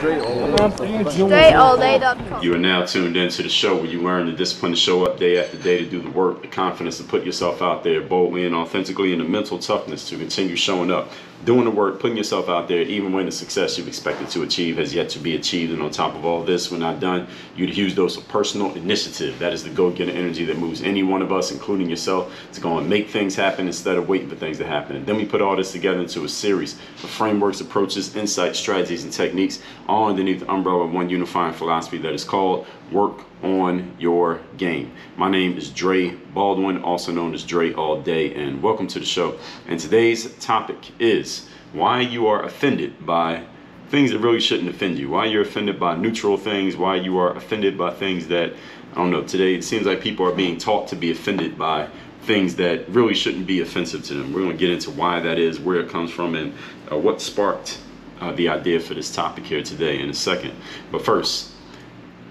DreAllDay.com. You are now tuned into the show where you learn the discipline to show up day after day, to do the work, the confidence to put yourself out there boldly and authentically, and the mental toughness to continue showing up, doing the work, putting yourself out there even when the success you've expected to achieve has yet to be achieved. And on top of all this, we're not done. You need a huge dose of personal initiative. That is the go-getter energy that moves any one of us, including yourself, to go and make things happen instead of waiting for things to happen. And then we put all this together into a series of frameworks, approaches, insights, strategies, and techniques, all underneath the umbrella of one unifying philosophy that is called work on your game. My name is Dre Baldwin, also known as Dre All Day, and welcome to the show. And today's topic is why you are offended by things that really shouldn't offend you, why you're offended by neutral things, why you are offended by things that, I don't know, today it seems like people are being taught to be offended by things that really shouldn't be offensive to them. We're going to get into why that is, where it comes from, and what sparked the idea for this topic here today in a second. But first,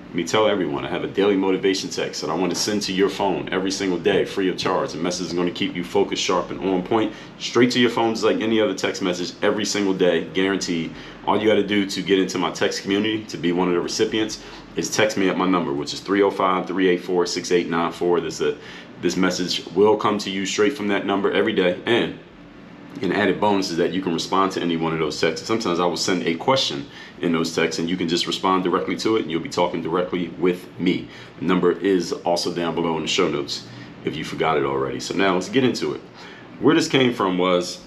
let me tell everyone I have a daily motivation text that I want to send to your phone every single day, free of charge. The message is going to keep you focused, sharp, and on point, straight to your phone, just like any other text message, every single day, guaranteed. All you got to do to get into my text community, to be one of the recipients, is text me at my number, which is 305-384-6894. This message will come to you straight from that number every day. And an added bonus is that you can respond to any one of those texts. Sometimes I will send a question in those texts and you can just respond directly to it and you'll be talking directly with me. The number is also down below in the show notes if you forgot it already. So now let's get into it. Where this came from was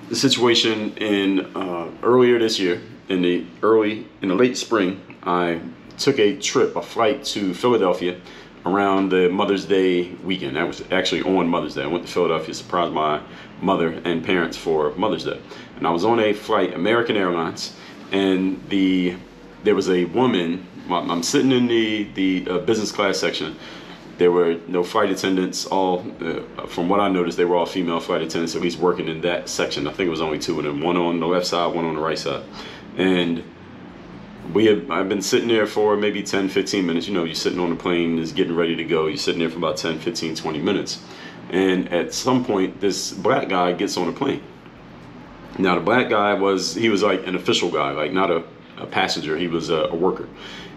the situation in earlier this year, in the late spring. I took a flight to Philadelphia around the Mother's Day weekend. That was actually on Mother's Day. I went to Philadelphia, surprised my mother and parents for Mother's Day. And I was on a flight, American Airlines, and there was a woman. I'm sitting in the business class section. There were no flight attendants. All, from what I noticed, they were all female flight attendants, at least working in that section. I think it was only two of them, one on the left side, one on the right side. And I've been sitting there for maybe 10, 15 minutes. You know, you're sitting on the plane, is getting ready to go. You're sitting there for about 10, 15, 20 minutes. And at some point, this black guy gets on the plane. Now, the black guy he was like an official guy, like not a passenger. He was a worker.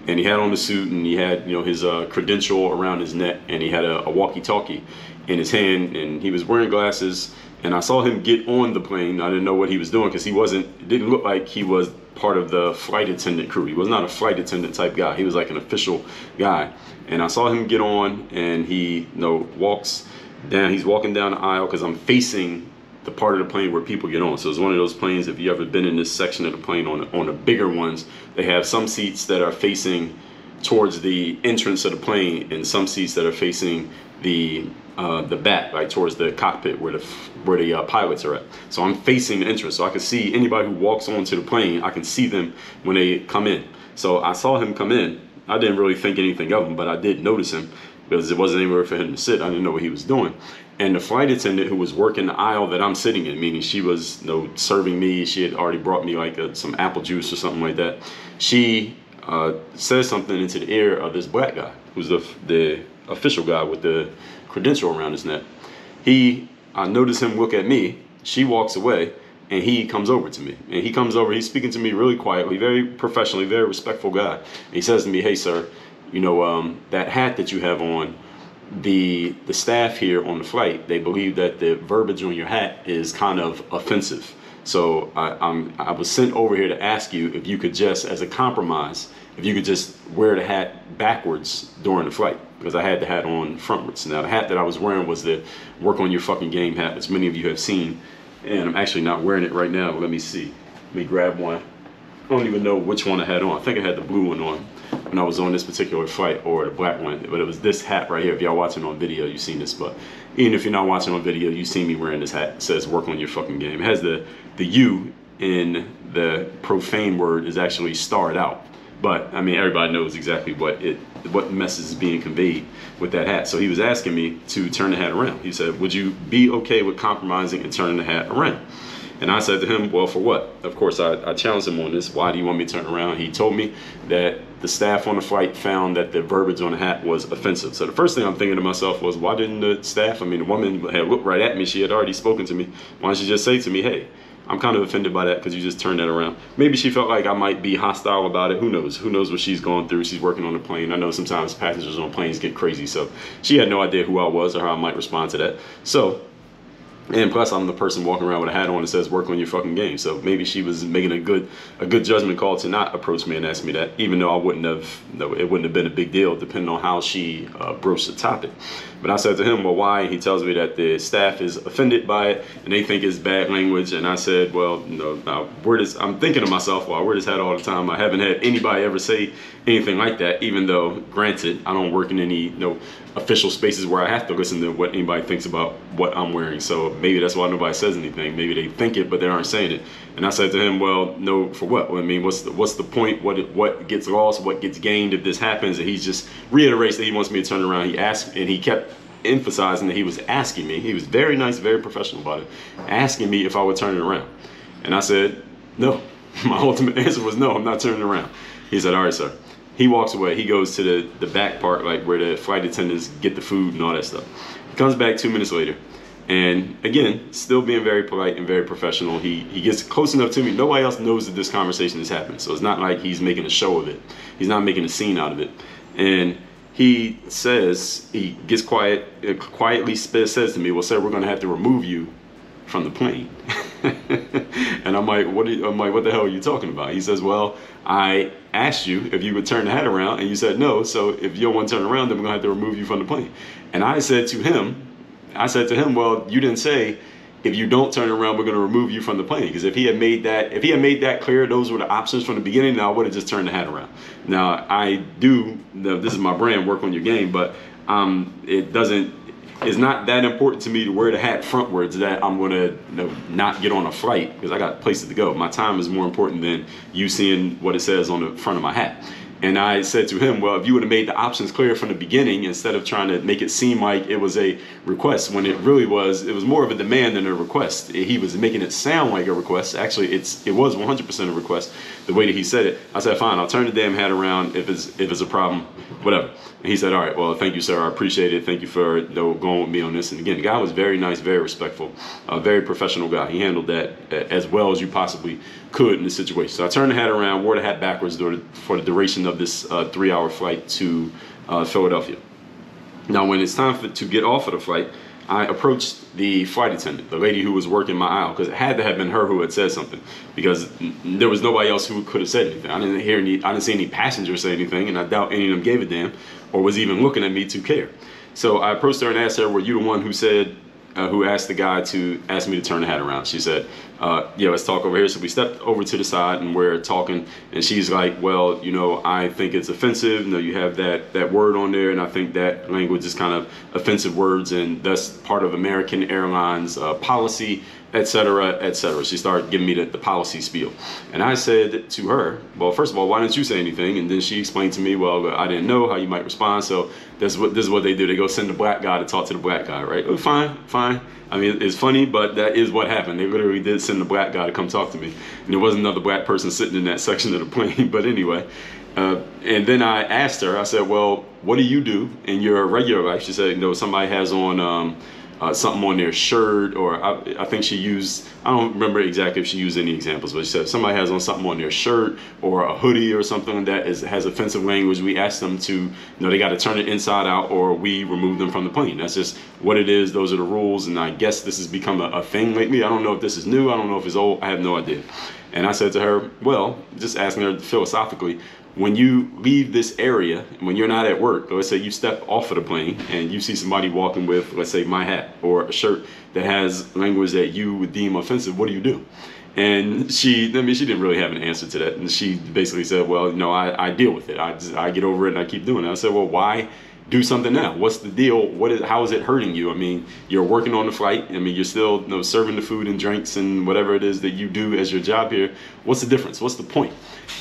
And he had on the suit and he had, you know, his credential around his neck, and he had a walkie-talkie in his hand, and he was wearing glasses. And I saw him get on the plane. I didn't know what he was doing because it didn't look like he was part of the flight attendant crew. He was not a flight attendant type guy. He was like an official guy. And I saw him get on, and he, walks down. He's walking down the aisle because I'm facing the part of the plane where people get on. So it's one of those planes, if you ever been in this section of the plane, on the bigger ones, they have some seats that are facing towards the entrance of the plane, and some seats that are facing the back, right towards the cockpit where the pilots are at. So I'm facing the entrance, so I can see anybody who walks onto the plane. I can see them when they come in. So I saw him come in. I didn't really think anything of him, but I did notice him because it wasn't anywhere for him to sit. I didn't know what he was doing. And the flight attendant who was working the aisle that I'm sitting in, meaning she was serving me, she had already brought me like some apple juice or something like that. She says something into the ear of this black guy, who's the official guy with the credential around his neck. I notice him look at me. She walks away, and he comes over to me. And he comes over, he's speaking to me really quietly, very professionally, very respectful guy. And he says to me, "Hey, sir, that hat that you have on, the staff here on the flight, they believe that the verbiage on your hat is kind of offensive. So I was sent over here to ask you if you could just, as a compromise, if you could just wear the hat backwards during the flight, because I had the hat on frontwards." Now, the hat that I was wearing was the "Work on Your Fucking Game" hat, which many of you have seen, and I'm actually not wearing it right now. Let me see. Let me grab one. I don't even know which one I had on. I think I had the blue one on when I was on this particular flight, or the black one, but it was this hat right here. If y'all watching on video, you've seen this, but even if you're not watching on video, you've seen me wearing this hat. It says "Work on Your Fucking Game." It has the U in the profane word is actually starred out. But I mean, everybody knows exactly what message is being conveyed with that hat. So he was asking me to turn the hat around. He said, "Would you be okay with compromising and turning the hat around?" And I said to him, "Well, for what?" Of course, I challenged him on this. "Why do you want me to turn around?" He told me that the staff on the flight found that the verbiage on the hat was offensive. So the first thing I'm thinking to myself was, why didn't the staff, the woman had looked right at me. She had already spoken to me. Why don't she just say to me, "Hey, I'm kind of offended by that because you just turned that around. Maybe she felt like I might be hostile about it. Who knows? Who knows what she's going through? She's working on a plane. I know sometimes passengers on planes get crazy, so she had no idea who I was or how I might respond to that. So, and plus I'm the person walking around with a hat on that says work on your fucking game. So maybe she was making a good judgment call to not approach me and ask me that, even though it wouldn't have been a big deal depending on how she broached the topic. But I said to him, well, why? He tells me that the staff is offended by it and they think it's bad language. And I said, well, I'm thinking to myself, well, I wear this hat all the time. I haven't had anybody ever say anything like that, even though, granted, I don't work in any official spaces where I have to listen to what anybody thinks about what I'm wearing. So maybe that's why nobody says anything. Maybe they think it, but they aren't saying it. And I said to him, well, no, for what? I mean, what's the point? What gets lost? What gets gained if this happens? And he just reiterates that he wants me to turn around. He asked, and he kept emphasizing that he was asking me. He was very nice, very professional about it, asking me if I would turn it around. And I said, no. My ultimate answer was no, I'm not turning around. He said, all right, sir. He walks away. He goes to the back part, like where the flight attendants get the food and all that stuff. He comes back 2 minutes later. And again, still being very polite and very professional. He gets close enough to me. Nobody else knows that this conversation is happening. So it's not like he's making a show of it. He's not making a scene out of it. And he says, he gets quietly says to me, well, sir, we're going to have to remove you from the plane. And I'm like, what the hell are you talking about? He says, well, I asked you if you would turn the hat around and you said no. So if you don't want to turn around, then we're going to have to remove you from the plane. And I said to him, well, you didn't say if you don't turn around, we're going to remove you from the plane. Because if he had made that clear, those were the options from the beginning, then I would have just turned the hat around. Now this is my brand, work on your game, but it's not that important to me to wear the hat frontwards that I'm going to not get on a flight because I got places to go. My time is more important than you seeing what it says on the front of my hat. And I said to him, well, if you would have made the options clear from the beginning instead of trying to make it seem like it was a request when it really was, it was more of a demand than a request. He was making it sound like a request. Actually, it was 100% a request, the way that he said it. I said, fine, I'll turn the damn hat around if it's a problem, whatever. And he said, all right, well, thank you, sir. I appreciate it. Thank you for going with me on this. And again, the guy was very nice, very respectful, a very professional guy. He handled that as well as you possibly could in this situation. So I turned the hat around, wore the hat backwards for the duration of this 3-hour flight to Philadelphia. Now, when it's time to get off of the flight, I approached the flight attendant, the lady who was working my aisle, because it had to have been her who had said something, because there was nobody else who could have said anything. I didn't see any passengers say anything, and I doubt any of them gave a damn or was even looking at me to care. So I approached her and asked her, were you the one who said, who asked the guy to ask me to turn the hat around? She said, yeah, let's talk over here. So we stepped over to the side and we're talking, and she's like, well, I think it's offensive. You have that word on there, and I think that language is kind of offensive words, and that's part of American Airlines policy, etc., etc. She started giving me the policy spiel. And I said to her, well, first of all, why didn't you say anything? And then she explained to me, well, I didn't know how you might respond, so this is what they do. They go send the black guy to talk to the black guy, right? Oh, fine. I mean, it's funny, but that is what happened. They literally did send the black guy to come talk to me. And there wasn't another black person sitting in that section of the plane, but anyway. And then I asked her, I said, well, what do you do in your regular life? She said, somebody has on something on their shirt, or I think she used, I don't remember exactly if she used any examples, but she said somebody has on something on their shirt or a hoodie or something that has offensive language. We ask them to, they got to turn it inside out or we remove them from the plane. That's just what it is. Those are the rules. And I guess this has become a thing lately. I don't know if this is new. I don't know if it's old. I have no idea. And I said to her, well, just asking her philosophically, when you leave this area, when you're not at work, let's say you step off of the plane and you see somebody walking with, let's say, my hat or a shirt that has language that you would deem offensive, what do you do? And she didn't really have an answer to that. And she basically said, well, I deal with it. I get over it and I keep doing it. I said, well, why do something now? What's the deal? How is it hurting you? I mean, you're working on the flight. I mean, you're still serving the food and drinks and whatever it is that you do as your job here. What's the difference? What's the point?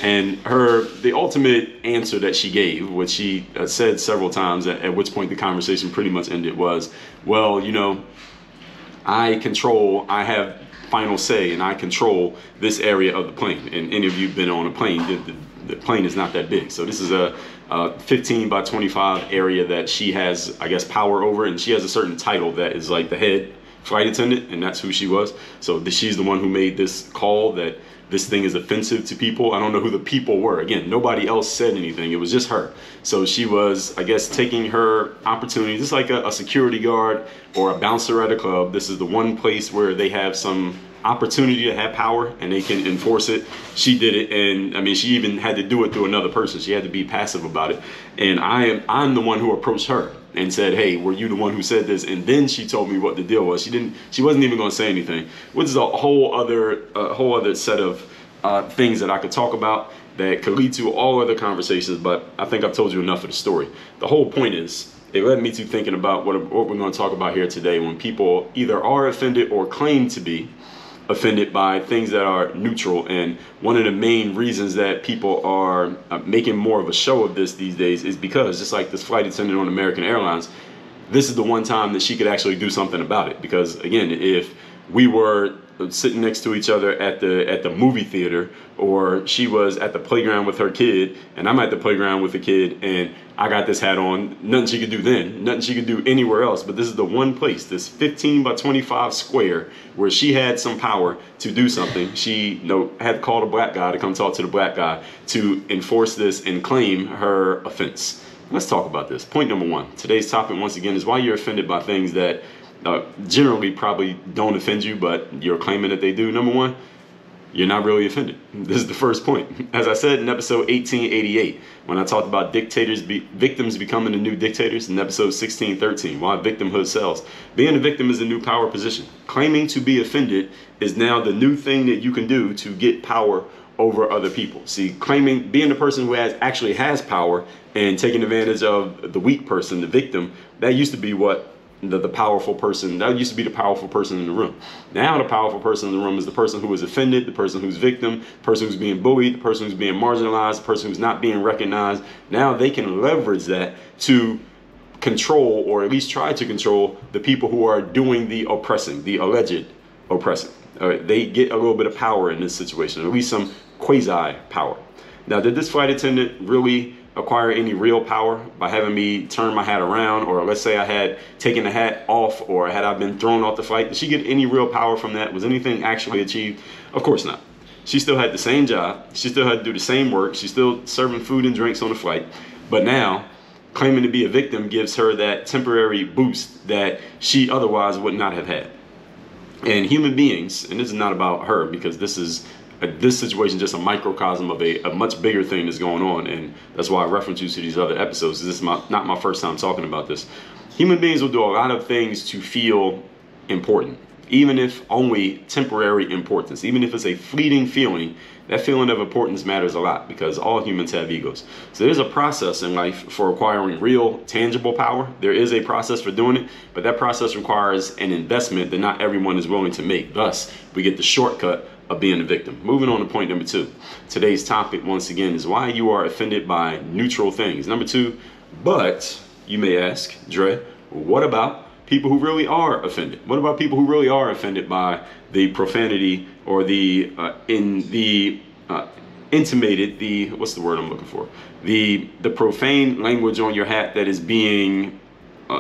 And the ultimate answer that she gave, which she said several times, at which point the conversation pretty much ended, was, well, I have final say and I control this area of the plane. And any of you have been on a plane, the plane is not that big. So this is a 15 by 25 area that she has, I guess, power over, and she has a certain title that is like the head flight attendant, and that's who she was. So she's the one who made this call that this thing is offensive to people. I don't know who the people were. Again, nobody else said anything. It was just her. So she was, I guess, taking her opportunity, just like a security guard or a bouncer at a club. This is the one place where they have some opportunity to have power and they can enforce it. She did it, and I mean, she even had to do it through another person. She had to be passive about it. And I'm the one who approached her and said, hey, were you the one who said this? And then she told me what the deal was. She wasn't even going to say anything, which is a whole other set of things that I could talk about that could lead to all other conversations. But I think I've told you enough of the story. The whole point is, it led me to thinking about what we're going to talk about here today, when people either are offended or claim to be offended by things that are neutral. And one of the main reasons that people are making more of a show of this these days is because, just like this flight attendant on American Airlines, this is the one time that she could actually do something about it. Because again, if we were sitting next to each other at the movie theater, or she was at the playground with her kid and I'm at the playground with the kid and I got this hat on, nothing she could do then, nothing she could do anywhere else. But this is the one place, this 15 by 25 square, where she had some power to do something. She had called a black guy to come talk to the black guy to enforce this and claim her offense. Let's talk about this. Point number one. Today's topic, once again, is why you're offended by things that generally probably don't offend you, but you're claiming that they do. Number one, you're not really offended. This is the first point. As I said in episode 1888, when I talked about victims becoming the new dictators, in episode 1613, why victimhood sells. Being a victim is a new power position. Claiming to be offended is now the new thing that you can do to get power over other people. See, being the person who actually has power and taking advantage of the weak person, the victim, that used to be what the powerful person, that used to be the powerful person in the room. Now the powerful person in the room is the person who is offended, the person who's victim, the person who's being bullied, the person who's being marginalized, the person who's not being recognized. Now they can leverage that to control, or at least try to control, the people who are doing the oppressing, the alleged oppressing. They get a little bit of power in this situation, at least some quasi power. Now, did this flight attendant really acquire any real power by having me turn my hat around? Or let's say I had taken the hat off, or had I been thrown off the flight? Did she get any real power from that? Was anything actually achieved? Of course not. She still had the same job. She still had to do the same work. She's still serving food and drinks on the flight. But now, claiming to be a victim gives her that temporary boost that she otherwise would not have had. And human beings, and this is not about her, because this situation is just a microcosm of a much bigger thing that's going on, and that's why I reference you to these other episodes. This is not my first time talking about this. Human beings will do a lot of things to feel important, even if only temporary importance. Even if it's a fleeting feeling, that feeling of importance matters a lot, because all humans have egos. So there's a process in life for acquiring real, tangible power. There is a process for doing it, but that process requires an investment that not everyone is willing to make. Thus, we get the shortcut of being a victim. Moving on to point number two. Today's topic, once again, is why you are offended by neutral things. Number two, but you may ask, Dre, what about people who really are offended? What about people who really are offended by the profanity, or the intimated, what's the word I'm looking for? The profane language on your hat that is being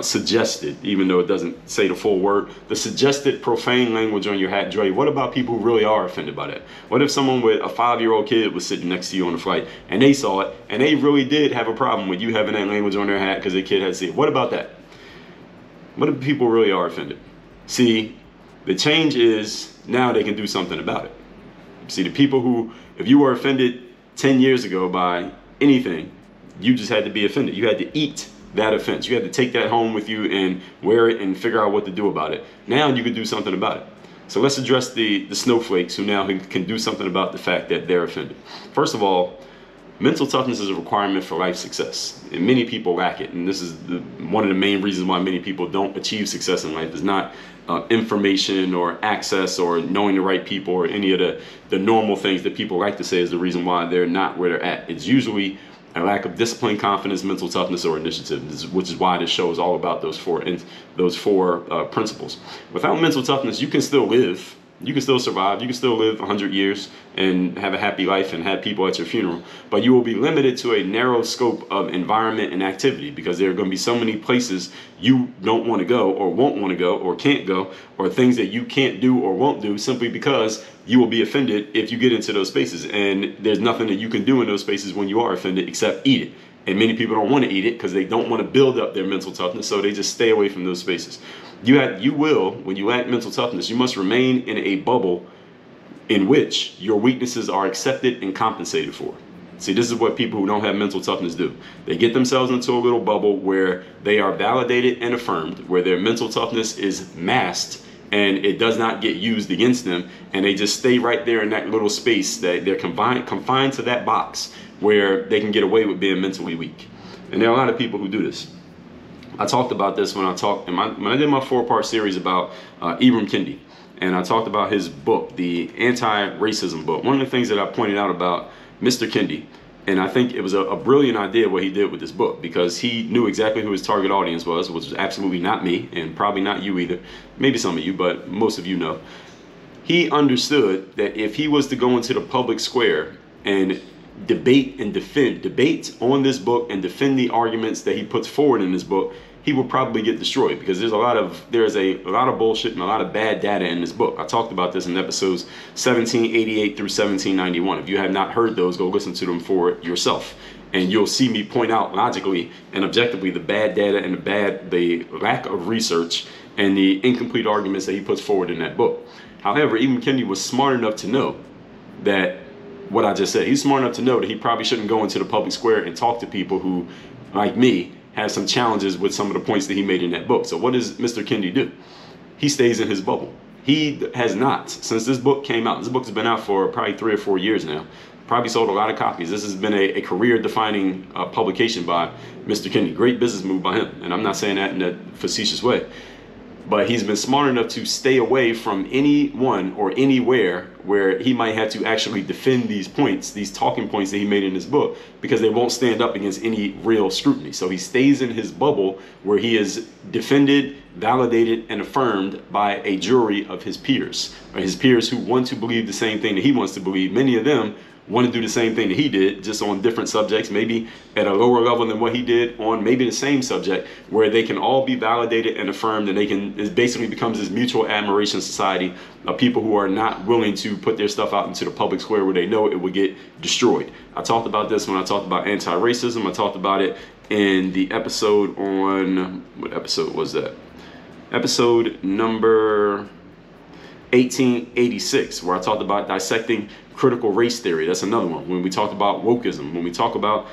suggested, even though it doesn't say the full word, the suggested profane language on your hat. Dre, what about people who really are offended by that? What if someone with a 5-year-old kid was sitting next to you on the flight and they saw it and they really did have a problem with you having that language on their hat because their kid had to see it? What about that? What if people really are offended? See, the change is now they can do something about it. See, the people who, if you were offended 10 years ago by anything, you just had to be offended. You had to eat that offense. You had to take that home with you and wear it and figure out what to do about it. Now you can do something about it. So let's address the snowflakes who now can do something about the fact that they're offended. First of all, mental toughness is a requirement for life success, and many people lack it. And this is one of the main reasons why many people don't achieve success in life. Is not information or access or knowing the right people or any of the normal things that people like to say is the reason why they're not where they're at. It's usually a lack of discipline, confidence, mental toughness, or initiative, which is why this show is all about those four principles. Without mental toughness, you can still live You can still survive. You can still live 100 years and have a happy life and have people at your funeral. But you will be limited to a narrow scope of environment and activity, because there are going to be so many places you don't want to go or won't want to go or can't go, or things that you can't do or won't do simply because you will be offended if you get into those spaces. And there's nothing that you can do in those spaces when you are offended except eat it. And many people don't want to eat it because they don't want to build up their mental toughness, so they just stay away from those spaces. You will, when you lack mental toughness, you must remain in a bubble in which your weaknesses are accepted and compensated for. See, this is what people who don't have mental toughness do. They get themselves into a little bubble where they are validated and affirmed, where their mental toughness is masked and it does not get used against them, and they just stay right there in that little space, that they're confined to that box where they can get away with being mentally weak. And there are a lot of people who do this. I talked about this when I did my 4-part series about Ibram Kendi, and I talked about his book, the anti-racism book. One of the things that I pointed out about Mr. Kendi, and I think it was a brilliant idea what he did with this book, because he knew exactly who his target audience was, which was absolutely not me, and probably not you either. Maybe some of you, but most of you know. He understood that if he was to go into the public square and debate on this book and defend the arguments that he puts forward in this book, he will probably get destroyed, because there's a lot of bullshit and a lot of bad data in this book. I talked about this in episodes 1788 through 1791. If you have not heard those, go listen to them for yourself, and you'll see me point out logically and objectively the bad data and the lack of research and the incomplete arguments that he puts forward in that book. However, even Kendi was smart enough to know that what I just said. He's smart enough to know that he probably shouldn't go into the public square and talk to people who, like me, have some challenges with some of the points that he made in that book. So what does Mr. Kendi do? He stays in his bubble. He has not, since this book came out, this book has been out for probably 3 or 4 years now, probably sold a lot of copies. This has been a career-defining publication by Mr. Kendi. Great business move by him, and I'm not saying that in a facetious way. But he's been smart enough to stay away from anyone or anywhere where he might have to actually defend these points, these talking points that he made in his book, because they won't stand up against any real scrutiny. So he stays in his bubble where he is defended, validated, and affirmed by a jury of his peers, or his peers who want to believe the same thing that he wants to believe. Many of them want to do the same thing that he did, just on different subjects, maybe at a lower level than what he did on maybe the same subject, where they can all be validated and affirmed, and it basically becomes this mutual admiration society of people who are not willing to put their stuff out into the public square where they know it would get destroyed. I talked about this when I talked about anti-racism. I talked about it in the episode on, what episode was that? Episode number 1886, where I talked about dissecting critical race theory. That's another one. When we talked about wokeism, when we talk about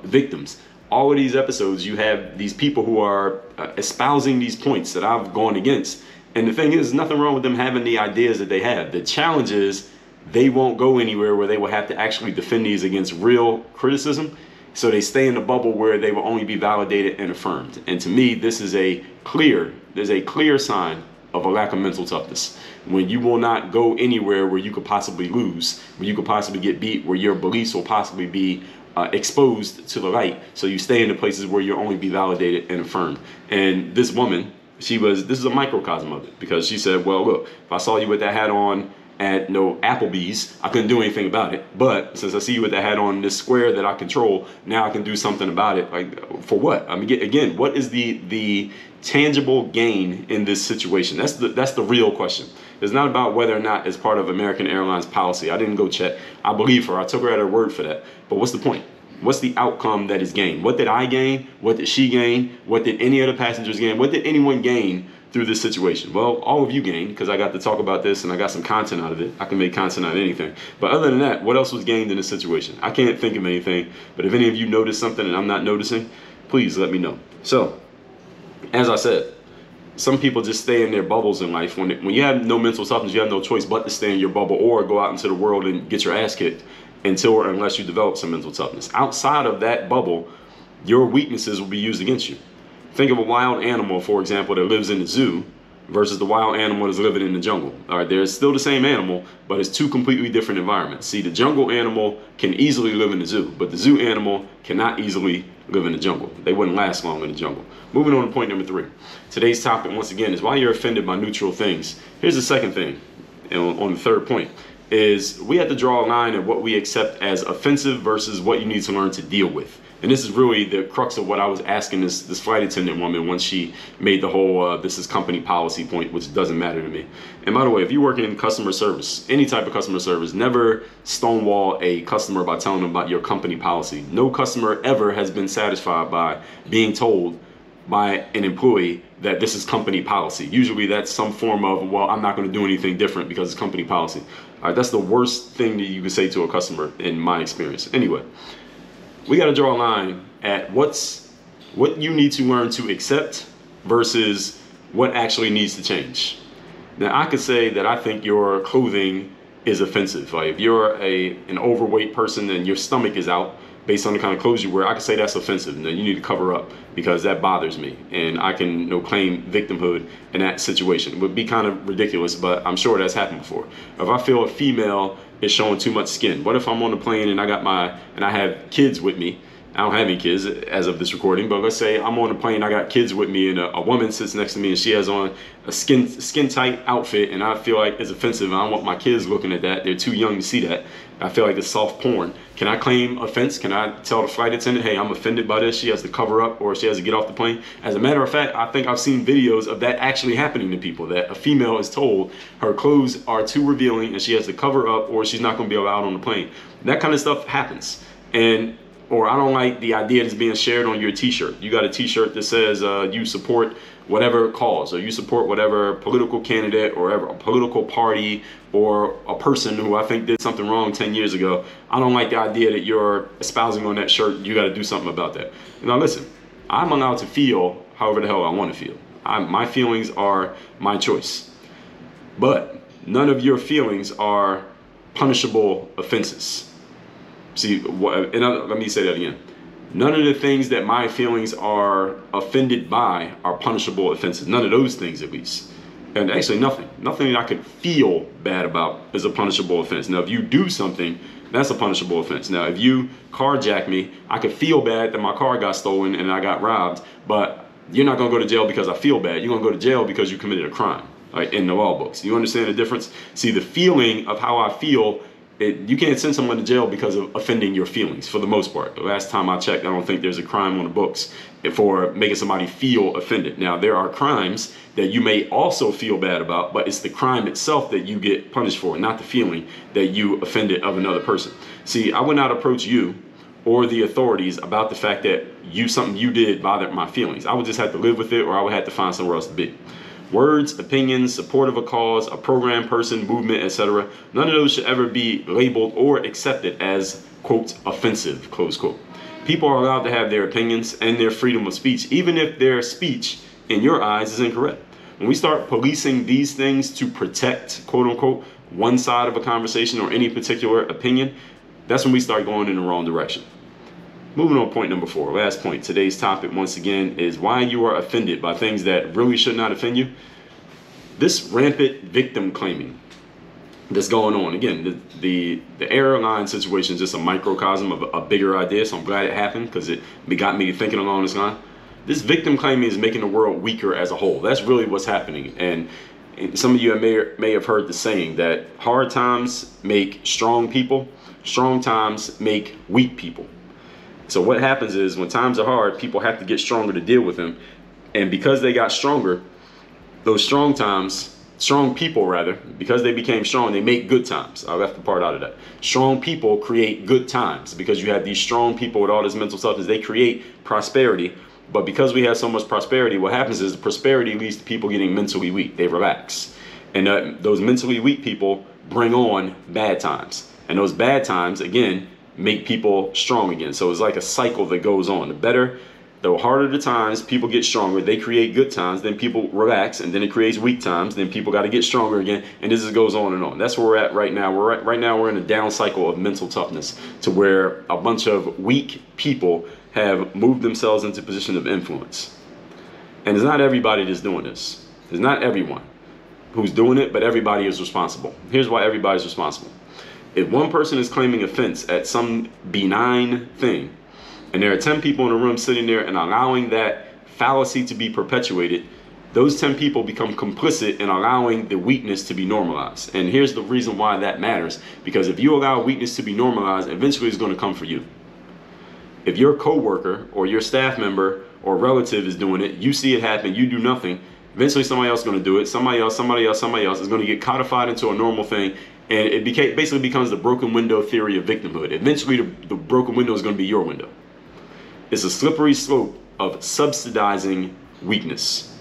victims, all of these episodes, you have these people who are espousing these points that I've gone against. And the thing is, nothing wrong with them having the ideas that they have. The challenge is they won't go anywhere where they will have to actually defend these against real criticism. So they stay in the bubble where they will only be validated and affirmed. And to me, this is there's a clear sign of a lack of mental toughness, when you will not go anywhere where you could possibly lose, where you could possibly get beat, where your beliefs will possibly be exposed to the light. So you stay in the places where you'll only be validated and affirmed. And this woman, this is a microcosm of it, because she said, well, look, if I saw you with that hat on at Applebee's, I couldn't do anything about it. But since I see you with that hat on this square that I control, now I can do something about it. Like, for what? I mean, again, what is the tangible gain in this situation? That's the real question. It's not about whether or not it's part of American Airlines policy. I didn't go check. I believe her. I took her at her word for that. But what's the point? What's the outcome that is gained? What did I gain? What did she gain? What did any other passengers gain? What did anyone gain through this situation? Well, all of you gained, because I got to talk about this and I got some content out of it. I can make content out of anything. But other than that, what else was gained in this situation? I can't think of anything. But if any of you noticed something and I'm not noticing, please let me know. So, as I said, some people just stay in their bubbles in life. When you have no mental toughness, you have no choice but to stay in your bubble or go out into the world and get your ass kicked until or unless you develop some mental toughness. Outside of that bubble, your weaknesses will be used against you. Think of a wild animal, for example, that lives in the zoo versus the wild animal that's living in the jungle. All right, they're still the same animal, but it's two completely different environments. See, the jungle animal can easily live in the zoo, but the zoo animal cannot easily live in the jungle. They wouldn't last long in the jungle. Moving on to point number 3. Today's topic, once again, is why you're offended by neutral things. Here's the second thing. on the third point, is we have to draw a line at what we accept as offensive versus what you need to learn to deal with. And this is really the crux of what I was asking this flight attendant woman once she made the whole this is company policy point, which doesn't matter to me. And by the way, if you work in customer service, any type of customer service, never stonewall a customer by telling them about your company policy. No customer ever has been satisfied by being told by an employee that this is company policy. Usually that's some form of, well, I'm not going to do anything different because it's company policy. All right, that's the worst thing that you can say to a customer in my experience. Anyway, we got to draw a line at what you need to learn to accept versus what actually needs to change. Now, I could say that I think your clothing is offensive. Like if you're an overweight person and your stomach is out based on the kind of clothes you wear, I could say that's offensive. And then you need to cover up because that bothers me. And I can claim victimhood in that situation. It would be kind of ridiculous, but I'm sure that's happened before. If I feel a female is showing too much skin, what if I'm on the plane and I have kids with me? I don't have any kids as of this recording, but let's say I'm on a plane, I got kids with me, and a woman sits next to me and she has on a skin tight outfit, and I feel like it's offensive. And I don't want my kids looking at that. They're too young to see that. I feel like it's soft porn. Can I claim offense? Can I tell the flight attendant, hey, I'm offended by this? She has to cover up or she has to get off the plane. As a matter of fact, I think I've seen videos of that actually happening to people, that a female is told her clothes are too revealing and she has to cover up or she's not going to be allowed on the plane. That kind of stuff happens. Or I don't like the idea that's being shared on your t-shirt. You got a t-shirt that says you support whatever cause, or you support whatever political candidate or a political party or a person who I think did something wrong 10 years ago. I don't like the idea that you're espousing on that shirt. You got to do something about that. Now listen, I'm allowed to feel however the hell I want to feel. My feelings are my choice. But none of your feelings are punishable offenses. See, let me say that again. None of the things that my feelings are offended by are punishable offenses. None of those things, at least. And actually nothing. Nothing that I could feel bad about is a punishable offense. Now, if you do something, that's a punishable offense. Now, if you carjack me, I could feel bad that my car got stolen and I got robbed, but you're not going to go to jail because I feel bad. You're going to go to jail because you committed a crime, like in the law books. You understand the difference? See, the feeling of how I feel, you can't send someone to jail because of offending your feelings, for the most part. The last time I checked, I don't think there's a crime on the books for making somebody feel offended. Now, there are crimes that you may also feel bad about, but it's the crime itself that you get punished for, not the feeling that you offended of another person. See, I would not approach you or the authorities about the fact that something you did bothered my feelings. I would just have to live with it, or I would have to find somewhere else to be. Words, opinions, support of a cause, a program, person, movement, etc. None of those should ever be labeled or accepted as, quote, offensive, close quote. People are allowed to have their opinions and their freedom of speech, even if their speech, in your eyes, is incorrect. When we start policing these things to protect, quote unquote, one side of a conversation or any particular opinion, that's when we start going in the wrong direction. Moving on, point number 4, last point. Today's topic, once again, is why you are offended by things that really should not offend you. This rampant victim claiming that's going on. Again, the airline situation is just a microcosm of a bigger idea, so I'm glad it happened because it got me thinking along this line. This victim claiming is making the world weaker as a whole. That's really what's happening. And some of you may have heard the saying that hard times make strong people, strong times make weak people. So what happens is when times are hard, people have to get stronger to deal with them. And because they got stronger, those strong people rather, because they became strong, they make good times. I left the part out of that. Strong people create good times because you have these strong people with all this mental substance. They create prosperity. But because we have so much prosperity, what happens is the prosperity leads to people getting mentally weak. They relax. And those mentally weak people bring on bad times. And those bad times, again, make people strong again. So it's like a cycle that goes on. The harder the times, people get stronger. They create good times, then people relax, and then it creates weak times. Then people got to get stronger again, and this just goes on and on. That's where we're at right now. Right now we're in a down cycle of mental toughness, to where a bunch of weak people have moved themselves into a position of influence. And it's not everybody that's doing this. It's not everyone who's doing it, but everybody is responsible. Here's why everybody's responsible. If one person is claiming offense at some benign thing, and there are 10 people in a room sitting there and allowing that fallacy to be perpetuated, those 10 people become complicit in allowing the weakness to be normalized. And here's the reason why that matters. Because if you allow weakness to be normalized, eventually it's going to come for you. If your coworker or your staff member or relative is doing it, you see it happen, you do nothing, eventually somebody else is going to do it, somebody else is going to get codified into a normal thing, and it basically becomes the broken window theory of victimhood. Eventually the broken window is going to be your window. It's a slippery slope of subsidizing weakness.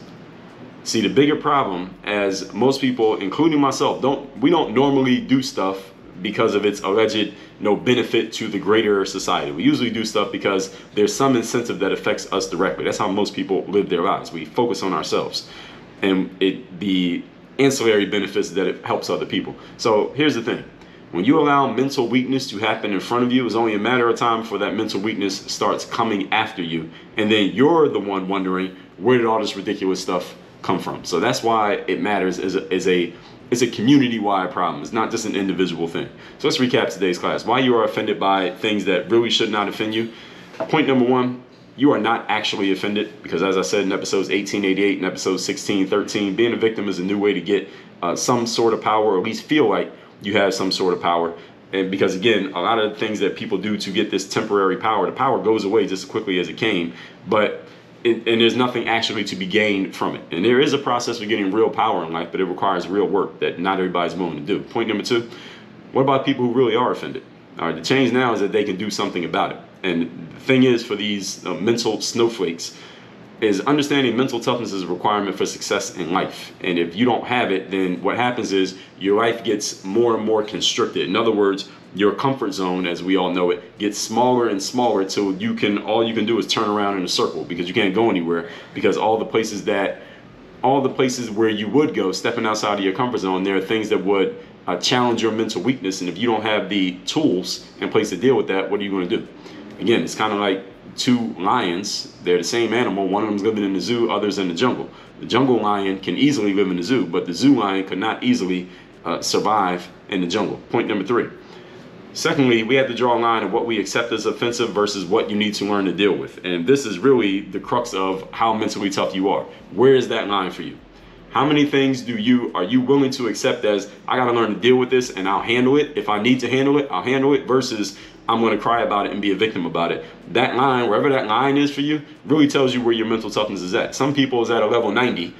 See, the bigger problem, as most people, including myself, we don't normally do stuff because of its alleged benefit to the greater society. We usually do stuff because there's some incentive that affects us directly. That's how most people live their lives. We focus on ourselves and the ancillary benefits that it helps other people. So here's the thing. When you allow mental weakness to happen in front of you, it's only a matter of time before that mental weakness starts coming after you. And then you're the one wondering, where did all this ridiculous stuff come from? So that's why it matters as a community-wide problem. It's not just an individual thing. So let's recap today's class. Why you are offended by things that really should not offend you. Point number one, you are not actually offended, because as I said in episodes 1888 and episode 1613, being a victim is a new way to get some sort of power, or at least feel like you have some sort of power. And because again, a lot of the things that people do to get this temporary power, the power goes away just as quickly as it came, and there's nothing actually to be gained from it. And there is a process for getting real power in life, but it requires real work that not everybody's willing to do. Point number two, what about people who really are offended? All right, the change now is that they can do something about it. And the thing is, for these mental snowflakes, is understanding mental toughness is a requirement for success in life. And if you don't have it, then what happens is your life gets more and more constricted. In other words, your comfort zone, as we all know it, gets smaller and smaller till all you can do is turn around in a circle, because you can't go anywhere, because all the places where you would go, stepping outside of your comfort zone, there are things that would challenge your mental weakness. And if you don't have the tools in place to deal with that, what are you going to do? Again, it's kind of like two lions. They're the same animal. One of them's living in the zoo, others in the jungle. The jungle lion can easily live in the zoo, but the zoo lion could not easily survive in the jungle. Point number three. Secondly, we have to draw a line of what we accept as offensive versus what you need to learn to deal with. And this is really the crux of how mentally tough you are. Where is that line for you? How many things are you willing to accept as, I got to learn to deal with this and I'll handle it. If I need to handle it, I'll handle it, versus I'm going to cry about it and be a victim about it. That line, wherever that line is for you, really tells you where your mental toughness is at. Some people is at a level 90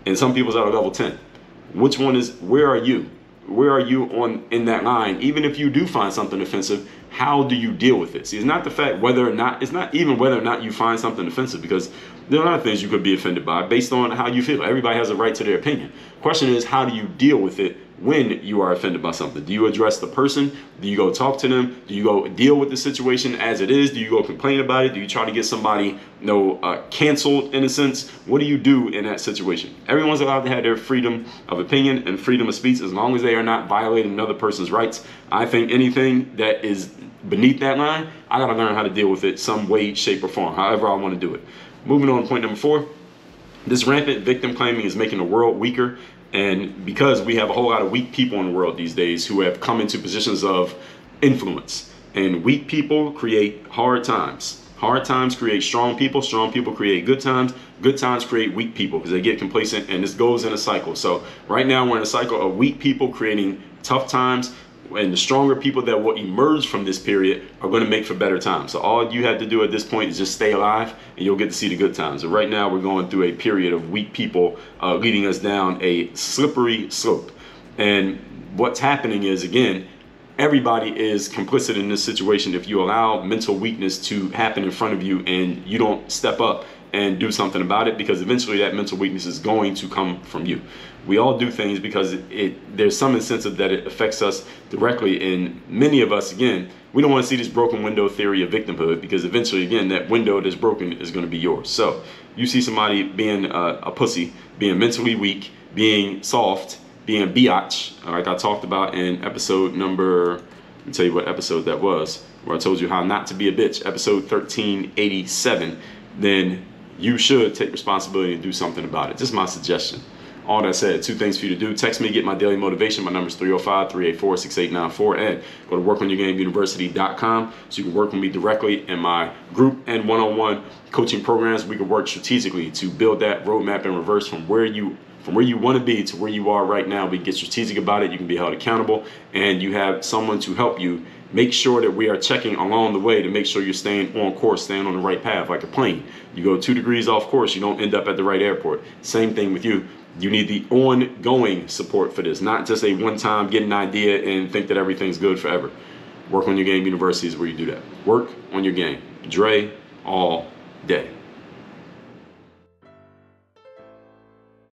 and some people's at a level 10. Which one is, where are you? Where are you in that line? Even if you do find something offensive, how do you deal with it? See, it's not it's not even whether or not you find something offensive, because there are a lot of things you could be offended by based on how you feel. Everybody has a right to their opinion. Question is, how do you deal with it when you are offended by something? Do you address the person? Do you go talk to them? Do you go deal with the situation as it is? Do you go complain about it? Do you try to get somebody canceled in a sense? What do you do in that situation? Everyone's allowed to have their freedom of opinion and freedom of speech as long as they are not violating another person's rights. I think anything that is beneath that line, I gotta learn how to deal with it some way, shape, or form, however I want to do it. Moving on to point number four. This rampant victim claiming is making the world weaker. And because we have a whole lot of weak people in the world these days who have come into positions of influence, and weak people create hard times. Hard times create strong people create good times create weak people, because they get complacent, and this goes in a cycle. So right now we're in a cycle of weak people creating tough times, and the stronger people that will emerge from this period are going to make for better times. So all you have to do at this point is just stay alive, and you'll get to see the good times. So right now we're going through a period of weak people leading us down a slippery slope. And what's happening is, again, everybody is complicit in this situation if you allow mental weakness to happen in front of you and you don't step up and do something about it, because eventually that mental weakness is going to come from you. We all do things because there's some incentive that it affects us directly, and many of us, again, we don't want to see this broken window theory of victimhood, because eventually, again, that window that's broken is going to be yours. So you see somebody being a pussy, being mentally weak, being soft, being biatch, like I talked about in episode number, let me tell you what episode that was, where I told you how not to be a bitch, episode 1387, then you should take responsibility and do something about it. Just my suggestion. All that said, 2 things for you to do. Text me, get my daily motivation. My number is 305-384-6894. And go to workonyourgameuniversity.com so you can work with me directly in my group and one-on-one coaching programs. We can work strategically to build that roadmap in reverse from where you want to be to where you are right now. We can get strategic about it. You can be held accountable, and you have someone to help you make sure that we are checking along the way to make sure you're staying on course, staying on the right path, like a plane. You go 2 degrees off course, you don't end up at the right airport. Same thing with you. You need the ongoing support for this, not just a one-time get an idea and think that everything's good forever. Work on Your Game University is where you do that. Work on your game. Dre all day.